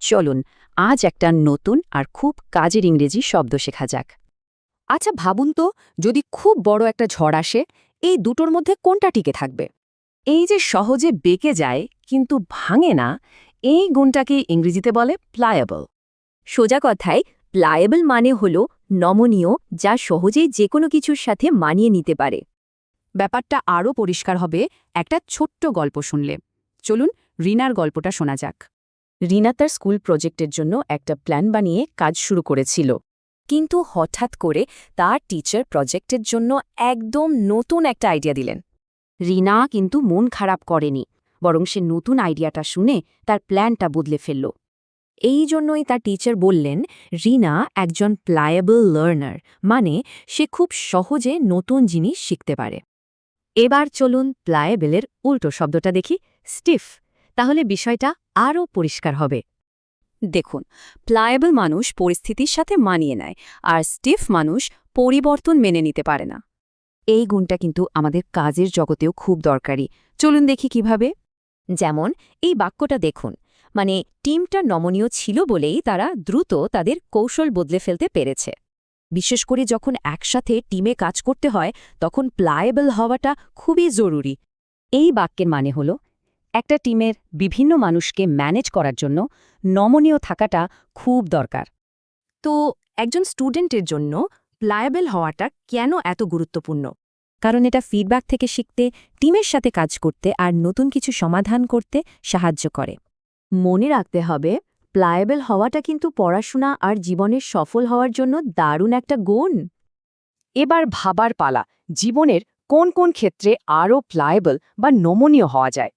চলুন আজ একটা নতুন আর খুব কাজের ইংরেজি শব্দ শেখা যাক। আচ্ছা ভাবুন তো, যদি খুব বড় একটা ঝড় আসে, এই দুটোর মধ্যে কোনটা টিকে থাকবে? এই যে সহজে বেঁকে যায় কিন্তু ভাঙে না, এই গুণটাকে ইংরেজিতে বলে প্লায়েবল। সোজা কথায় প্লায়েবল মানে হল নমনীয়, যা সহজেই যে কোনো কিছুর সাথে মানিয়ে নিতে পারে। ব্যাপারটা আরও পরিষ্কার হবে একটা ছোট্ট গল্প শুনলে। চলুন রিনার গল্পটা শোনা যাক। রিনা তার স্কুল প্রজেক্টের জন্য একটা প্ল্যান বানিয়ে কাজ শুরু করেছিল, কিন্তু হঠাৎ করে তার টিচার প্রজেক্টের জন্য একদম নতুন একটা আইডিয়া দিলেন। রিনা কিন্তু মন খারাপ করেনি, বরং সে নতুন আইডিয়াটা শুনে তার প্ল্যানটা বদলে ফেলল। এই জন্যই তার টিচার বললেন রিনা একজন প্লায়েবল লার্নার, মানে সে খুব সহজে নতুন জিনিস শিখতে পারে। এবার চলুন প্লায়েবলের উল্টো শব্দটা দেখি, স্টিফ। তাহলে বিষয়টা আরও পরিষ্কার হবে। দেখুন, প্লায়েবল মানুষ পরিস্থিতির সাথে মানিয়ে নেয়, আর স্টিফ মানুষ পরিবর্তন মেনে নিতে পারে না। এই গুণটা কিন্তু আমাদের কাজের জগতেও খুব দরকারি। চলুন দেখি কিভাবে। যেমন এই বাক্যটা দেখুন, মানে টিমটা নমনীয় ছিল বলেই তারা দ্রুত তাদের কৌশল বদলে ফেলতে পেরেছে। বিশেষ করে যখন একসাথে টিমে কাজ করতে হয়, তখন প্লায়েবল হওয়াটা খুবই জরুরি। এই বাক্যের মানে হল একটা টিমের বিভিন্ন মানুষকে ম্যানেজ করার জন্য নমনীয় থাকাটা খুব দরকার। তো একজন স্টুডেন্টের জন্য প্লায়েবল হওয়াটা কেন এত গুরুত্বপূর্ণ? কারণ এটা ফিডব্যাক থেকে শিখতে, টিমের সাথে কাজ করতে আর নতুন কিছু সমাধান করতে সাহায্য করে। মনে রাখতে হবে, প্লায়েবল হওয়াটা কিন্তু পড়াশোনা আর জীবনের সফল হওয়ার জন্য দারুণ একটা গুণ। এবার ভাবার পালা, জীবনের কোন কোন ক্ষেত্রে আরও প্লায়েবল বা নমনীয় হওয়া যায়।